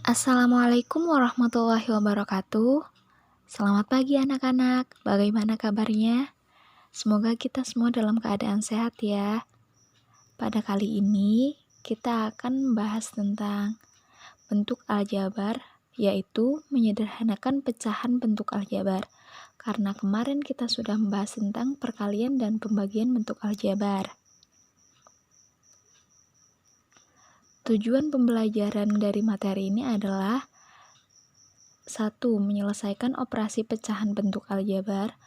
Assalamualaikum warahmatullahi wabarakatuh. Selamat pagi anak-anak, bagaimana kabarnya? Semoga kita semua dalam keadaan sehat ya. Pada kali ini, kita akan membahas tentang bentuk aljabar, yaitu menyederhanakan pecahan bentuk aljabar. Karena kemarin kita sudah membahas tentang perkalian dan pembagian bentuk aljabar. Tujuan pembelajaran dari materi ini adalah 1. Menyelesaikan operasi pecahan bentuk aljabar.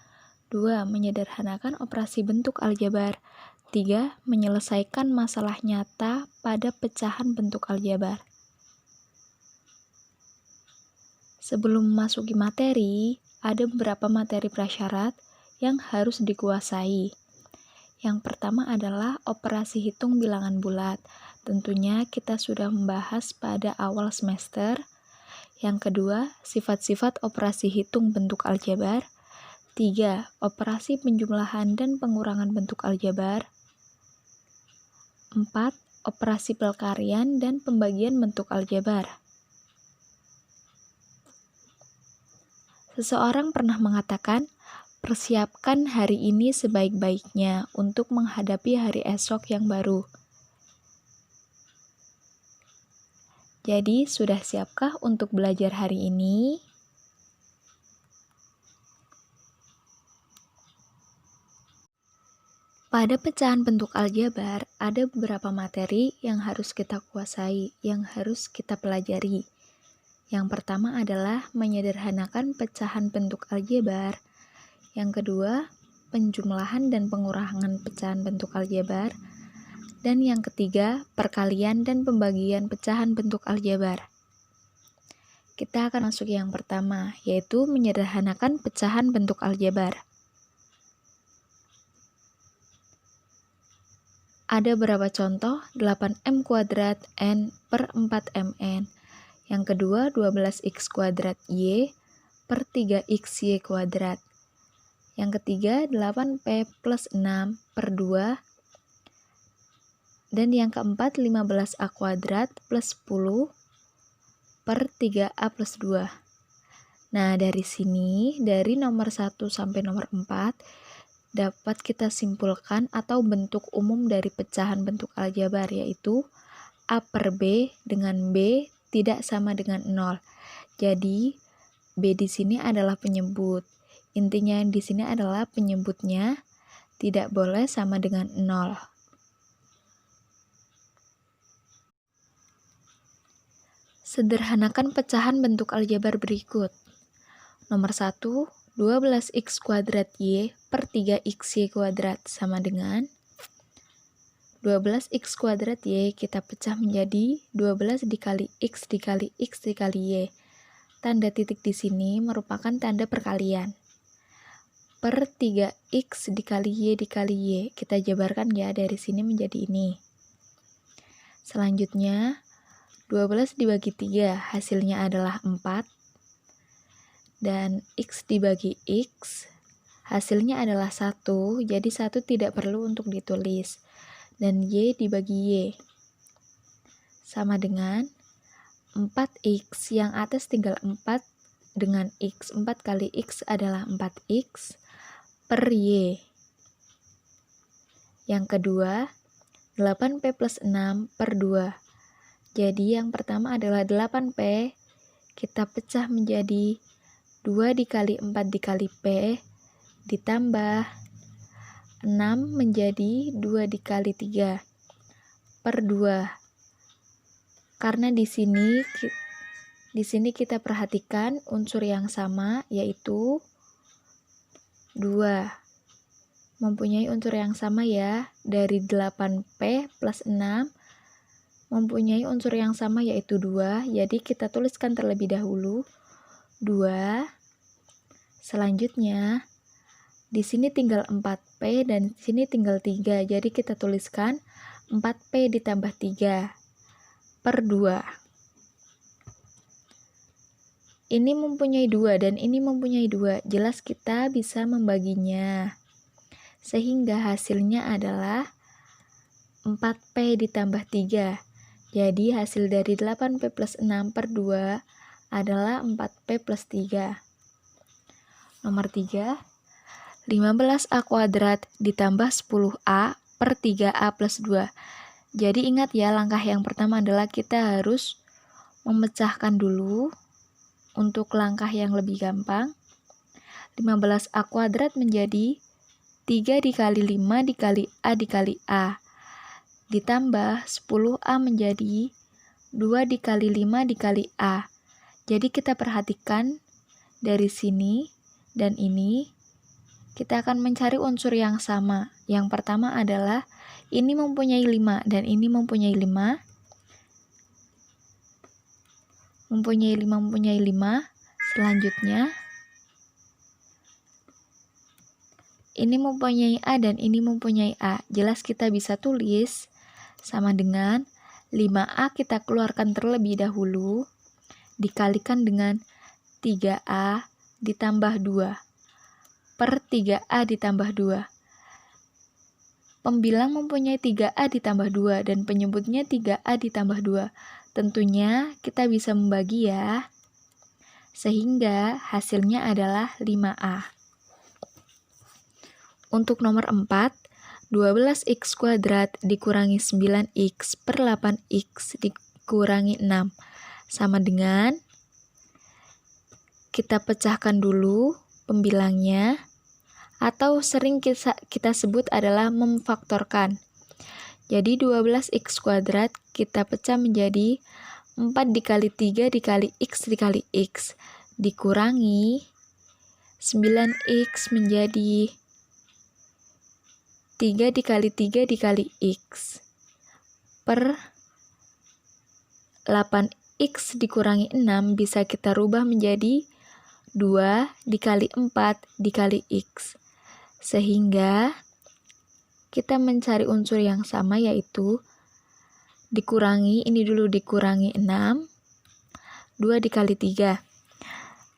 2. Menyederhanakan operasi bentuk aljabar. 3. Menyelesaikan masalah nyata pada pecahan bentuk aljabar. Sebelum memasuki materi, ada beberapa materi prasyarat yang harus dikuasai. Yang pertama adalah operasi hitung bilangan bulat. Tentunya kita sudah membahas pada awal semester. Yang kedua, sifat-sifat operasi hitung bentuk aljabar. 3. Operasi penjumlahan dan pengurangan bentuk aljabar. 4. Operasi pelkarian dan pembagian bentuk aljabar. Seseorang pernah mengatakan, persiapkan hari ini sebaik-baiknya untuk menghadapi hari esok yang baru. Jadi, sudah siapkah untuk belajar hari ini? Pada pecahan bentuk aljabar, ada beberapa materi yang harus kita kuasai, yang harus kita pelajari. Yang pertama adalah menyederhanakan pecahan bentuk aljabar. Yang kedua, penjumlahan dan pengurangan pecahan bentuk aljabar. Dan yang ketiga, perkalian dan pembagian pecahan bentuk aljabar. Kita akan masuk yang pertama, yaitu menyederhanakan pecahan bentuk aljabar. Ada berapa contoh? 8m kuadrat n per 4mn. Yang kedua, 12x kuadrat y per 3xy kuadrat. Yang ketiga, 8p plus 6 per 2. Dan yang keempat, 15a kuadrat plus 10 per 3a plus 2. Nah, dari sini, dari nomor 1 sampai nomor 4, dapat kita simpulkan atau bentuk umum dari pecahan bentuk aljabar, yaitu A per B dengan B tidak sama dengan 0. Jadi, B di sini adalah penyebut. Intinya di sini adalah penyebutnya tidak boleh sama dengan 0. Sederhanakan pecahan bentuk aljabar berikut. Nomor 1, 12x kuadrat y per 3xy kuadrat sama dengan 12x kuadrat y kita pecah menjadi 12 dikali x dikali x dikali y. Tanda titik di sini merupakan tanda perkalian. Per 3x dikali y dikali y. Kita jabarkan ya, dari sini menjadi ini. Selanjutnya, 12 dibagi 3, hasilnya adalah 4. Dan x dibagi x, hasilnya adalah 1, jadi 1 tidak perlu untuk ditulis. Dan y dibagi y, sama dengan 4x, yang atas tinggal 4 dengan x. 4 kali x adalah 4x per y. Yang kedua, 8p plus 6 per 2. Jadi yang pertama adalah 8p, kita pecah menjadi 2 dikali 4 dikali p, ditambah 6 menjadi 2 dikali 3 per 2. Karena di sini kita perhatikan unsur yang sama, yaitu 2. Mempunyai unsur yang sama ya, dari 8p plus 6 mempunyai unsur yang sama yaitu 2, jadi kita tuliskan terlebih dahulu 2. Selanjutnya, di sini tinggal 4p dan di sini tinggal 3, jadi kita tuliskan 4p ditambah 3 per 2. Ini mempunyai 2 dan ini mempunyai 2, jelas kita bisa membaginya. Sehingga hasilnya adalah 4p ditambah 3. Jadi hasil dari 8P plus 6 per 2 adalah 4P plus 3. Nomor 3, 15A kuadrat ditambah 10A per 3A plus 2. Jadi ingat ya, langkah yang pertama adalah kita harus memecahkan dulu. Untuk langkah yang lebih gampang, 15A kuadrat menjadi 3 dikali 5 dikali A dikali A. Ditambah 10A menjadi 2 dikali 5 dikali A. Jadi kita perhatikan dari sini dan ini, kita akan mencari unsur yang sama. Yang pertama adalah ini mempunyai 5 dan ini mempunyai 5. Mempunyai 5. Selanjutnya, ini mempunyai A dan ini mempunyai A. Jelas kita bisa tulis sama dengan 5A kita keluarkan terlebih dahulu, dikalikan dengan 3A ditambah 2 per 3A ditambah 2. Pembilang mempunyai 3A ditambah 2 dan penyebutnya 3A ditambah 2. Tentunya kita bisa membagi ya, sehingga hasilnya adalah 5A. Untuk nomor 4, 12x kuadrat dikurangi 9x per 8x dikurangi 6 sama dengan, kita pecahkan dulu pembilangnya, atau sering kita sebut adalah memfaktorkan. Jadi 12x kuadrat kita pecah menjadi 4 dikali 3 dikali x dikali x dikurangi 9x menjadi 3 dikali 3 dikali x per 8x dikurangi 6 bisa kita rubah menjadi 2 dikali 4 dikali x. Sehingga kita mencari unsur yang sama, yaitu dikurangi, ini dulu dikurangi 6, 2 dikali 3.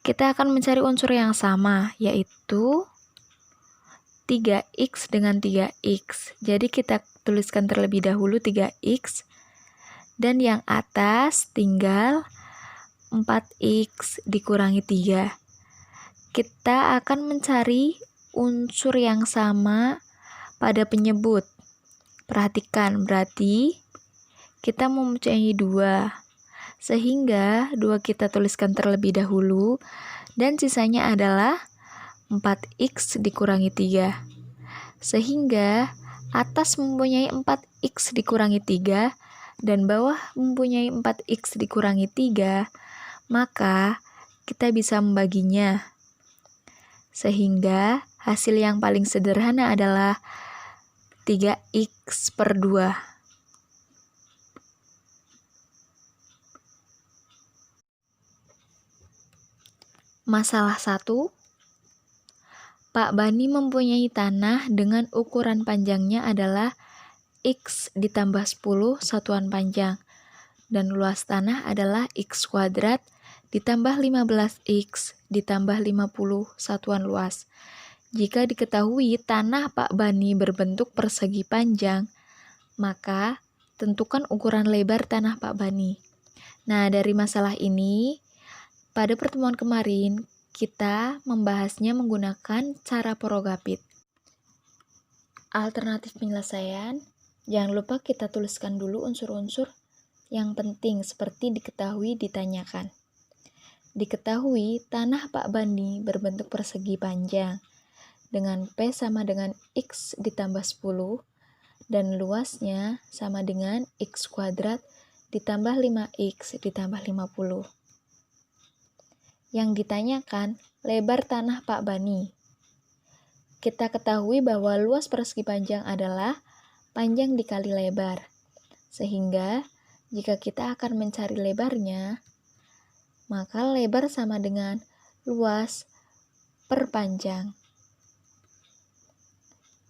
Kita akan mencari unsur yang sama, yaitu 3x dengan 3x. Jadi kita tuliskan terlebih dahulu 3x, dan yang atas tinggal 4x dikurangi 3. Kita akan mencari unsur yang sama pada penyebut. Perhatikan, berarti kita mempunyai 2. Sehingga 2 kita tuliskan terlebih dahulu, dan sisanya adalah 4x dikurangi 3. Sehingga atas mempunyai 4x dikurangi 3 dan bawah mempunyai 4x dikurangi 3, maka kita bisa membaginya. Sehingga hasil yang paling sederhana adalah 3x per 2. Masalah 1. Pak Bani mempunyai tanah dengan ukuran panjangnya adalah x ditambah 10 satuan panjang, dan luas tanah adalah x kuadrat ditambah 15x ditambah 50 satuan luas. Jika diketahui tanah Pak Bani berbentuk persegi panjang, maka tentukan ukuran lebar tanah Pak Bani. Nah, dari masalah ini, pada pertemuan kemarin, kita membahasnya menggunakan cara porogapit. Alternatif penyelesaian, jangan lupa kita tuliskan dulu unsur-unsur yang penting seperti diketahui, ditanyakan. Diketahui tanah Pak Bani berbentuk persegi panjang dengan P sama dengan X ditambah 10 dan luasnya sama dengan X kuadrat ditambah 5X ditambah 50. Yang ditanyakan lebar tanah Pak Bani. Kita ketahui bahwa luas persegi panjang adalah panjang dikali lebar. Sehingga jika kita akan mencari lebarnya, maka lebar sama dengan luas per panjang.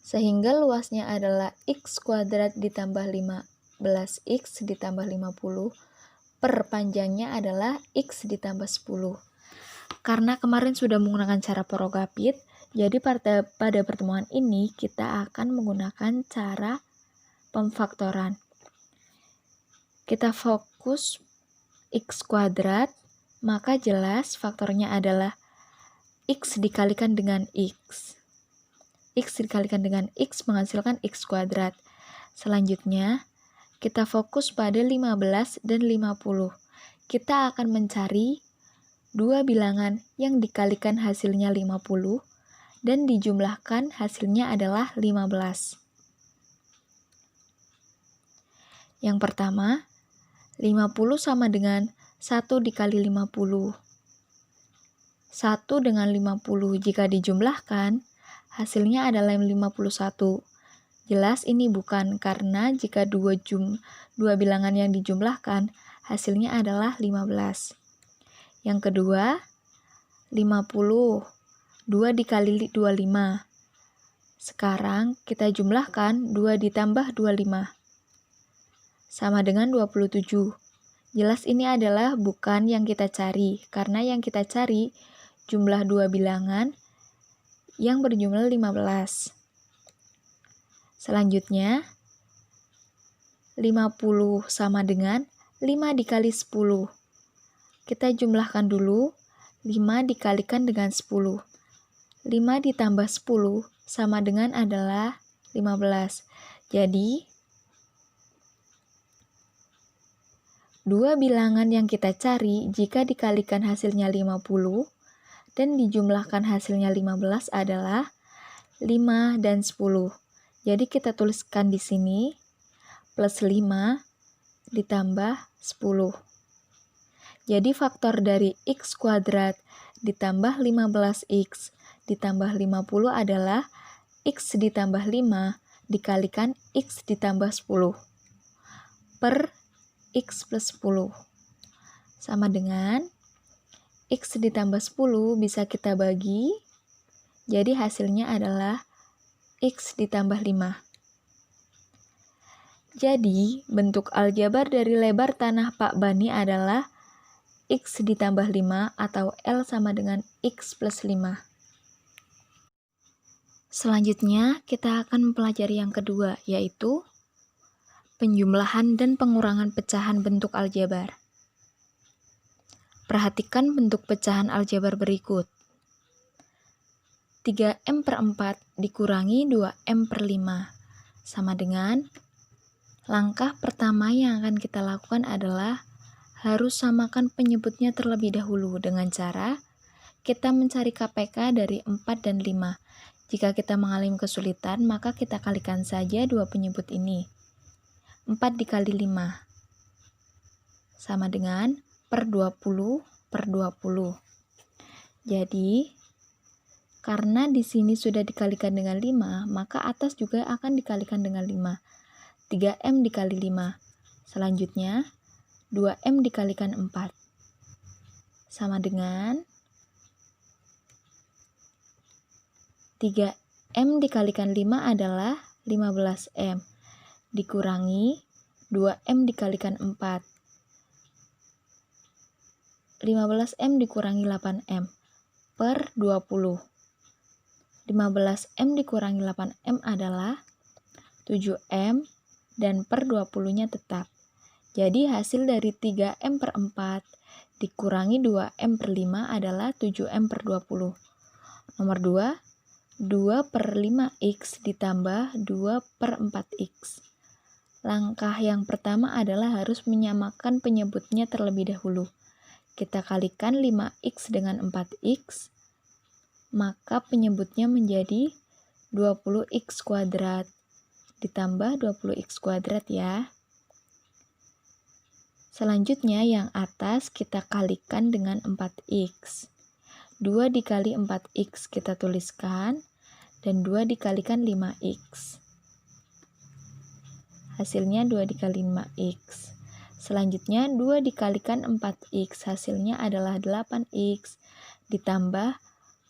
Sehingga luasnya adalah X kuadrat ditambah 15X ditambah 50 per panjangnya adalah X ditambah 10. Karena kemarin sudah menggunakan cara porogapit, jadi pada pertemuan ini kita akan menggunakan cara pemfaktoran. kita fokus X kuadrat, maka jelas faktornya adalah X dikalikan dengan X. X dikalikan dengan X menghasilkan X kuadrat. Selanjutnya, kita fokus pada 15 dan 50. Kita akan mencari dua bilangan yang dikalikan hasilnya 50 dan dijumlahkan hasilnya adalah 15. Yang pertama, 50 sama dengan 1 dikali 50. 1 dengan 50 jika dijumlahkan, hasilnya adalah 51. Jelas ini bukan, karena jika dua bilangan yang dijumlahkan, hasilnya adalah 15. Yang kedua, 50. 2 dikali 25. Sekarang kita jumlahkan 2 ditambah 25. Sama dengan 27. Jelas ini adalah bukan yang kita cari, karena yang kita cari jumlah dua bilangan yang berjumlah 15. Selanjutnya, 50 sama dengan 5 dikali 10. Kita jumlahkan dulu, 5 dikalikan dengan 10. 5 ditambah 10 sama dengan adalah 15. Jadi, dua bilangan yang kita cari jika dikalikan hasilnya 50 dan dijumlahkan hasilnya 15 adalah 5 dan 10. Jadi kita tuliskan di sini plus 5 ditambah 10. Jadi faktor dari X kuadrat ditambah 15X ditambah 50 adalah X ditambah 5 dikalikan X ditambah 10 per X plus 10. Sama dengan X ditambah 10 bisa kita bagi, jadi hasilnya adalah X ditambah 5. Jadi, bentuk aljabar dari lebar tanah Pak Bani adalah X ditambah 5 atau L sama dengan X plus 5. Selanjutnya, kita akan mempelajari yang kedua, yaitu penjumlahan dan pengurangan pecahan bentuk aljabar. Perhatikan bentuk pecahan aljabar berikut. 3M per 4 dikurangi 2M per 5 sama dengan, langkah pertama yang akan kita lakukan adalah harus samakan penyebutnya terlebih dahulu dengan cara kita mencari KPK dari 4 dan 5. Jika kita mengalami kesulitan, maka kita kalikan saja dua penyebut ini. 4 dikali 5 sama dengan per 20 per 20. Jadi, karena di sini sudah dikalikan dengan 5, maka atas juga akan dikalikan dengan 5. 3M dikali 5. Selanjutnya, 2M dikalikan 4. Sama dengan 3M dikalikan 5 adalah 15M. Dikurangi 2M dikalikan 4. 15M dikurangi 8M per 20. 15M dikurangi 8M adalah 7M dan per 20-nya tetap. Jadi hasil dari 3M per 4 dikurangi 2M per 5 adalah 7M per 20. Nomor 2, 2 per 5X ditambah 2 per 4X. Langkah yang pertama adalah harus menyamakan penyebutnya terlebih dahulu. Kita kalikan 5X dengan 4X, maka penyebutnya menjadi 20X kuadrat ditambah 20X kuadrat ya. Selanjutnya yang atas kita kalikan dengan 4X. 2 dikali 4X kita tuliskan, dan 2 dikalikan 5X. Hasilnya 2 dikali 5X. Selanjutnya 2 dikalikan 4X, hasilnya adalah 8X, ditambah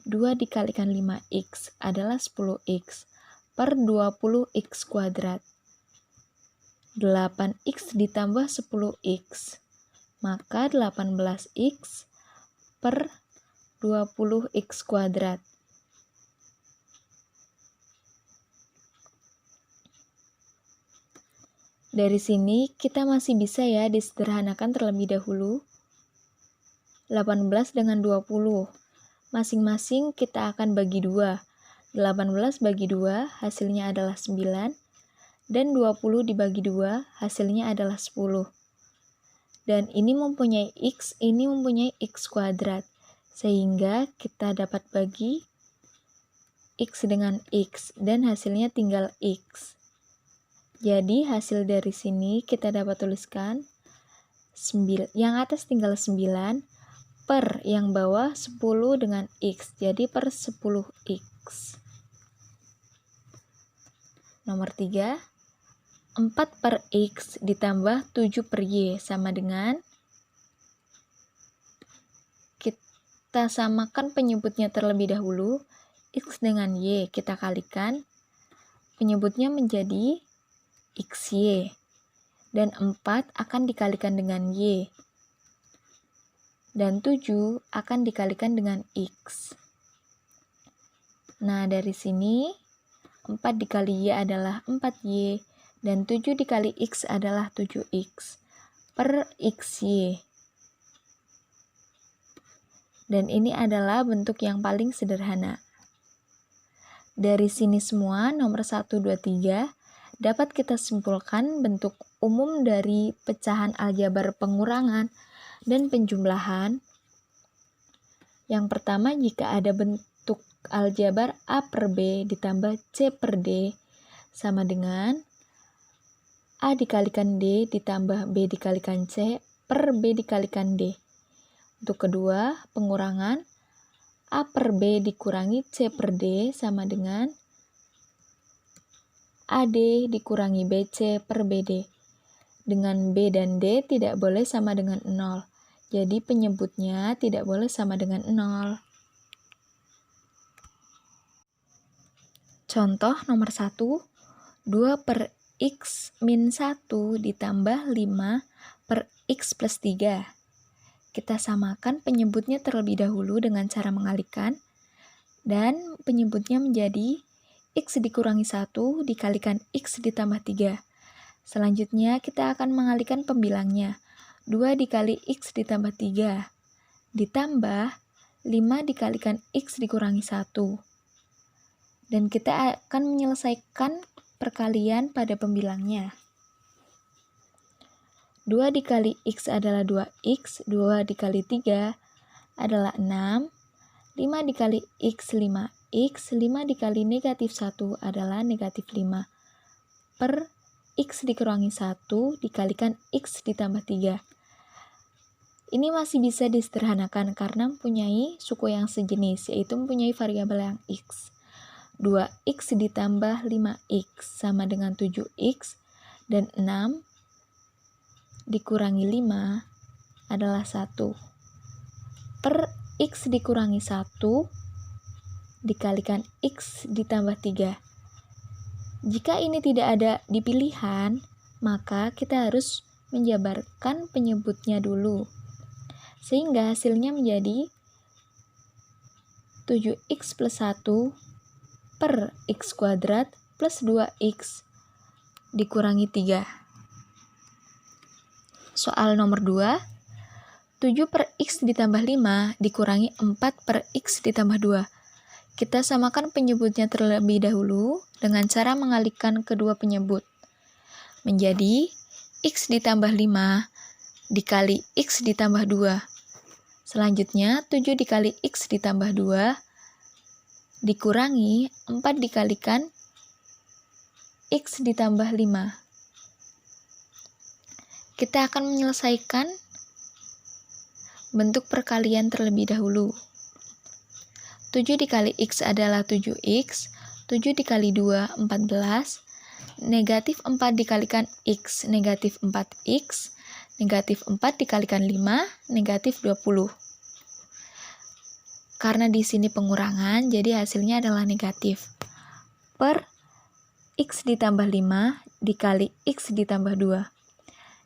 2 dikalikan 5X adalah 10X per 20X kuadrat. 8X ditambah 10X, maka 18X per 20X kuadrat. Dari sini kita masih bisa ya disederhanakan terlebih dahulu. 18 dengan 20. Masing-masing kita akan bagi 2. 18 bagi 2 hasilnya adalah 9. Dan 20 dibagi 2 hasilnya adalah 10. Dan ini mempunyai X, ini mempunyai X kuadrat. Sehingga kita dapat bagi X dengan X dan hasilnya tinggal X. Jadi hasil dari sini kita dapat tuliskan yang atas tinggal 9 per yang bawah 10 dengan X. Jadi per 10X. Nomor 3, 4 per X ditambah 7 per Y sama dengan, kita samakan penyebutnya terlebih dahulu. X dengan Y kita kalikan, penyebutnya menjadi XY. Dan 4 akan dikalikan dengan Y. Dan 7 akan dikalikan dengan X. Nah, dari sini 4 dikali Y adalah 4Y, dan 7 dikali X adalah 7X per XY. Dan ini adalah bentuk yang paling sederhana. Dari sini semua nomor 1, 2, 3 dapat kita simpulkan bentuk umum dari pecahan aljabar pengurangan dan penjumlahan. Yang pertama, jika ada bentuk aljabar A per B ditambah C per D sama dengan A dikalikan D ditambah B dikalikan C per B dikalikan D. Untuk kedua, pengurangan A per B dikurangi C per D sama dengan AD dikurangi BC per BD. Dengan B dan D tidak boleh sama dengan 0. Jadi penyebutnya tidak boleh sama dengan 0. Contoh nomor 1, 2 per X min 1 ditambah 5 per X plus 3. Kita samakan penyebutnya terlebih dahulu dengan cara mengalihkan, dan penyebutnya menjadi X dikurangi 1 dikalikan X ditambah 3. Selanjutnya kita akan mengalihkan pembilangnya. 2 dikali X ditambah 3 ditambah 5 dikalikan X dikurangi 1. Dan kita akan menyelesaikan perkalian pada pembilangnya. 2 dikali X adalah 2X, 2 dikali 3 adalah 6, 5 dikali X 5X, 5 dikali negatif 1 adalah negatif 5 per X dikurangi 1 dikalikan X ditambah 3. Ini masih bisa disederhanakan karena mempunyai suku yang sejenis, yaitu mempunyai variabel yang X. 2X ditambah 5X sama dengan 7X, dan 6 dikurangi 5 adalah 1. Per X dikurangi 1 dikalikan X ditambah 3. Jika ini tidak ada di pilihan, maka kita harus menjabarkan penyebutnya dulu. Sehingga hasilnya menjadi 7X plus 1 per X kuadrat plus 2X dikurangi 3. Soal nomor 2, 7 per X ditambah 5 dikurangi 4 per X ditambah 2. Kita samakan penyebutnya terlebih dahulu dengan cara mengalihkan kedua penyebut. Menjadi X ditambah 5 dikali X ditambah 2. Selanjutnya 7 dikali X ditambah 2 dikurangi 4 dikalikan X ditambah 5. Kita akan menyelesaikan bentuk perkalian terlebih dahulu. 7 dikali X adalah 7X, 7 dikali 2, 14, negatif 4 dikalikan X, negatif 4X, negatif 4 dikalikan 5, negatif 20. Karena di sini pengurangan, jadi hasilnya adalah negatif. Per X ditambah 5 dikali X ditambah 2.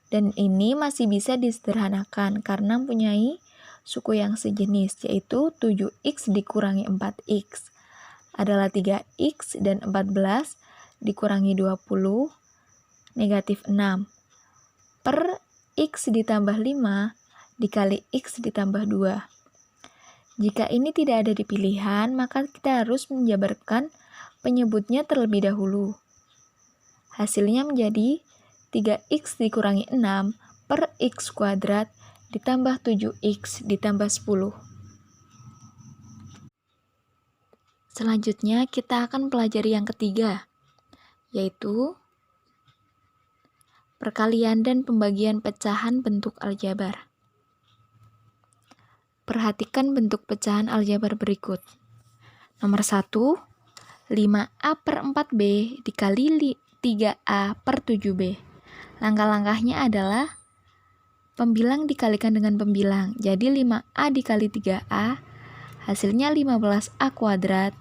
Dan ini masih bisa disederhanakan karena mempunyai suku yang sejenis, yaitu 7X dikurangi 4X adalah 3X, dan 14 dikurangi 20 negatif 6 per X ditambah 5 dikali X ditambah 2. Jika ini tidak ada di pilihan, maka kita harus menjabarkan penyebutnya terlebih dahulu. Hasilnya menjadi 3X dikurangi 6 per X kuadrat ditambah 7X ditambah 10. Selanjutnya kita akan pelajari yang ketiga, yaitu perkalian dan pembagian pecahan bentuk aljabar. Perhatikan bentuk pecahan aljabar berikut. Nomor 1, 5A per 4B dikali 3A per 7B. Langkah-langkahnya adalah pembilang dikalikan dengan pembilang. Jadi 5A dikali 3A hasilnya 15A kuadrat.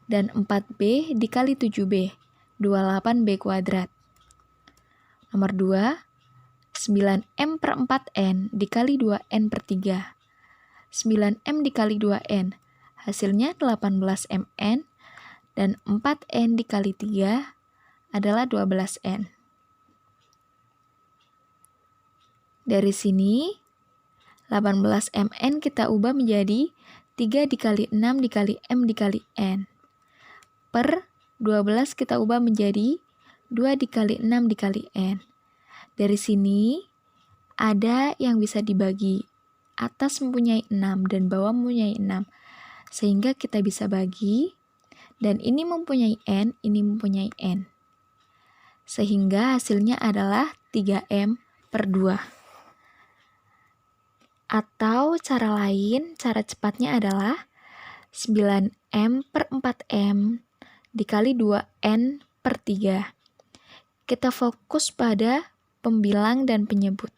Dan 4B dikali 7B, 28B kuadrat. Nomor 2, 9M per 4N dikali 2N per 3. 9M dikali 2N, hasilnya 18MN, dan 4N dikali 3 adalah 12N. Dari sini, 18MN kita ubah menjadi 3 dikali 6 dikali M dikali N. Per 12 kita ubah menjadi 2 dikali 6 dikali N. Dari sini, ada yang bisa dibagi. Atas mempunyai 6 dan bawah mempunyai 6. Sehingga kita bisa bagi, dan ini mempunyai N, ini mempunyai N. Sehingga hasilnya adalah 3M per 2. Atau cara lain, cara cepatnya adalah 9M per 4M dikali 2N per 3. Kita fokus pada pembilang dan penyebut.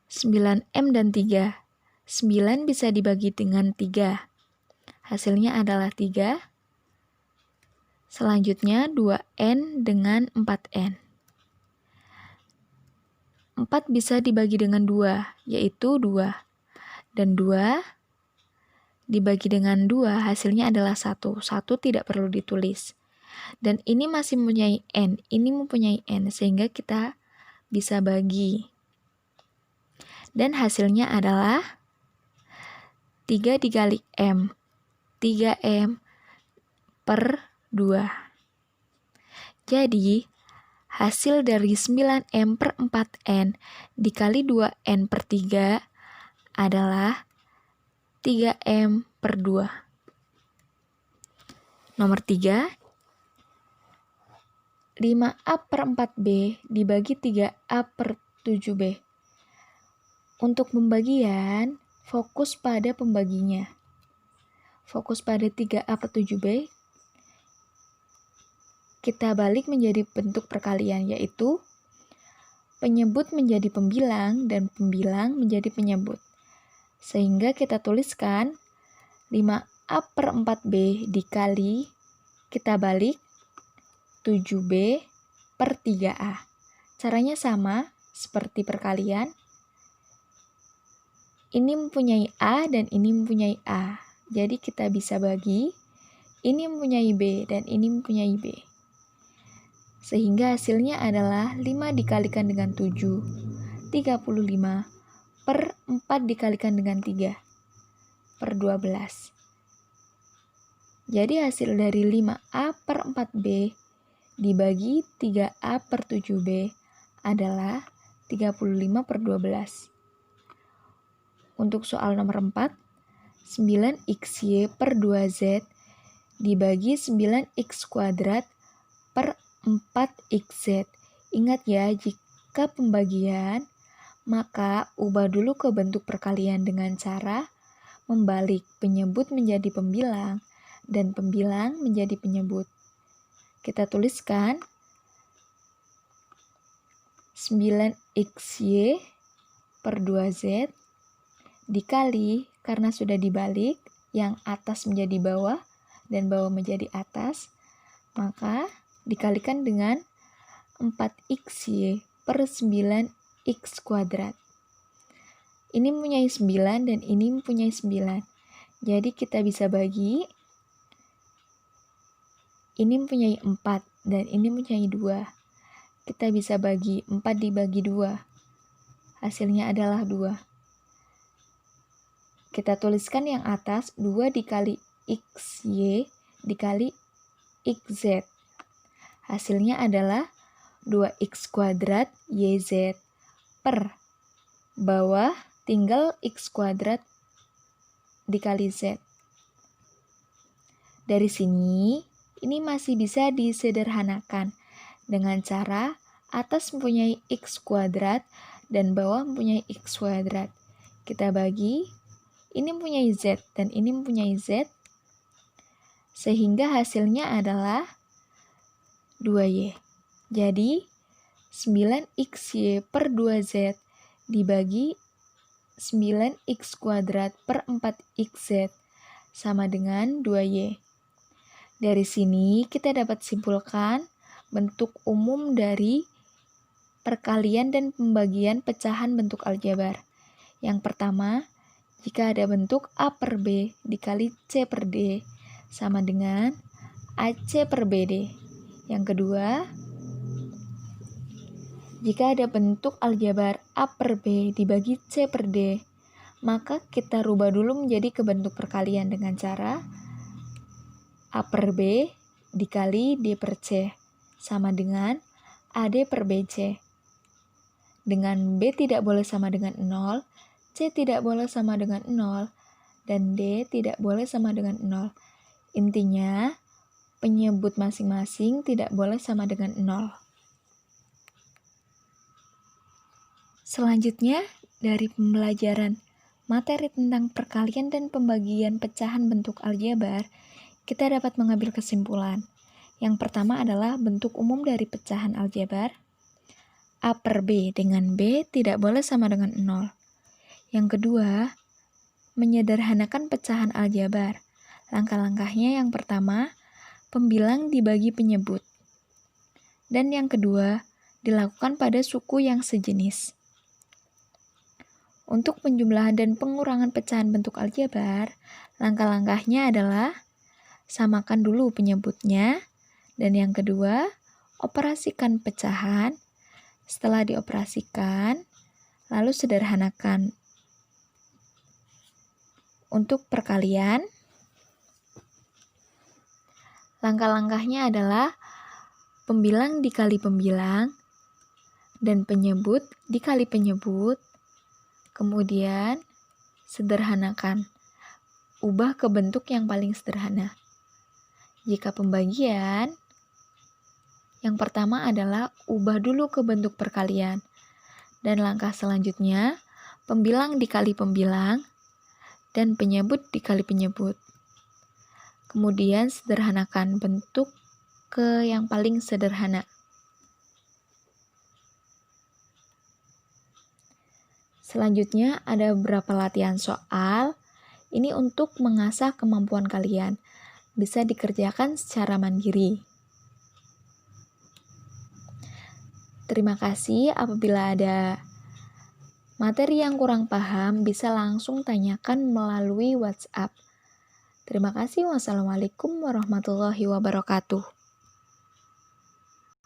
9M dan 3. 9 bisa dibagi dengan 3. Hasilnya adalah 3. Selanjutnya 2N dengan 4N. 4 bisa dibagi dengan 2, yaitu 2. Dan 2 dibagi dengan 2, hasilnya adalah 1. 1 tidak perlu ditulis. Dan ini masih mempunyai N, ini mempunyai N, sehingga kita bisa bagi. Dan hasilnya adalah 3 dikali M, 3M per 2. Jadi, hasil dari 9M per 4N dikali 2N per 3 adalah 3M per 2. Nomor 3, 5A per 4B dibagi 3A per 7B. Untuk pembagian, fokus pada pembaginya. Fokus pada 3A per 7B, kita balik menjadi bentuk perkalian, yaitu penyebut menjadi pembilang dan pembilang menjadi penyebut. Sehingga kita tuliskan 5A per 4B dikali, kita balik 7B per 3A. Caranya sama seperti perkalian. Ini mempunyai A dan ini mempunyai A. Jadi kita bisa bagi, ini mempunyai B dan ini mempunyai B. Sehingga hasilnya adalah 5 dikalikan dengan 7, 35, per 4 dikalikan dengan 3, per 12. Jadi hasil dari 5A per 4B dibagi 3A per 7B adalah 35 per 12. Untuk soal nomor 4, 9XY per 2Z dibagi 9X kuadrat per 4XZ. Ingat ya, jika pembagian, maka ubah dulu ke bentuk perkalian dengan cara membalik penyebut menjadi pembilang dan pembilang menjadi penyebut. Kita tuliskan 9XY per 2Z dikali, karena sudah dibalik, yang atas menjadi bawah dan bawah menjadi atas, maka dikalikan dengan 4XY per 9X kuadrat. Ini mempunyai 9 dan ini mempunyai 9. Jadi kita bisa bagi, ini mempunyai 4 dan ini mempunyai 2. kita bisa bagi 4 dibagi 2. Hasilnya adalah 2. Kita tuliskan yang atas 2 dikali XY dikali XZ. Hasilnya adalah 2x kuadrat YZ per bawah tinggal x kuadrat dikali Z. Dari sini, ini masih bisa disederhanakan dengan cara atas mempunyai x kuadrat dan bawah mempunyai x kuadrat. Kita bagi, ini mempunyai Z dan ini mempunyai Z, sehingga hasilnya adalah 2Y. Jadi, 9XY per 2Z dibagi 9x kuadrat per 4xz sama dengan 2y. Dari sini kita dapat simpulkan bentuk umum dari perkalian dan pembagian pecahan bentuk aljabar. Yang pertama, jika ada bentuk A per B dikali C per D sama dengan AC per BD. Yang kedua, jika ada bentuk aljabar A per B dibagi C per D, maka kita rubah dulu menjadi ke bentuk perkalian dengan cara A per B dikali D per C sama dengan AD per BC. Dengan B tidak boleh sama dengan 0, C tidak boleh sama dengan 0, dan D tidak boleh sama dengan 0. Intinya, penyebut masing-masing tidak boleh sama dengan 0. Selanjutnya, dari pembelajaran materi tentang perkalian dan pembagian pecahan bentuk aljabar, kita dapat mengambil kesimpulan. Yang pertama adalah bentuk umum dari pecahan aljabar. A per B dengan B tidak boleh sama dengan 0. Yang kedua, menyederhanakan pecahan aljabar. Langkah-langkahnya yang pertama, pembilang dibagi penyebut. Dan yang kedua, dilakukan pada suku yang sejenis. Untuk penjumlahan dan pengurangan pecahan bentuk aljabar, langkah-langkahnya adalah samakan dulu penyebutnya, dan yang kedua, operasikan pecahan. Setelah dioperasikan, lalu sederhanakan. Untuk perkalian, langkah-langkahnya adalah pembilang dikali pembilang, dan penyebut dikali penyebut, kemudian sederhanakan, ubah ke bentuk yang paling sederhana. Jika pembagian, yang pertama adalah ubah dulu ke bentuk perkalian, dan langkah selanjutnya pembilang dikali pembilang, dan penyebut dikali penyebut. Kemudian sederhanakan bentuk ke yang paling sederhana. Selanjutnya ada beberapa latihan soal. Ini untuk mengasah kemampuan kalian. Bisa dikerjakan secara mandiri. Terima kasih. Apabila ada materi yang kurang paham, bisa langsung tanyakan melalui WhatsApp. Terima kasih. Wassalamualaikum warahmatullahi wabarakatuh.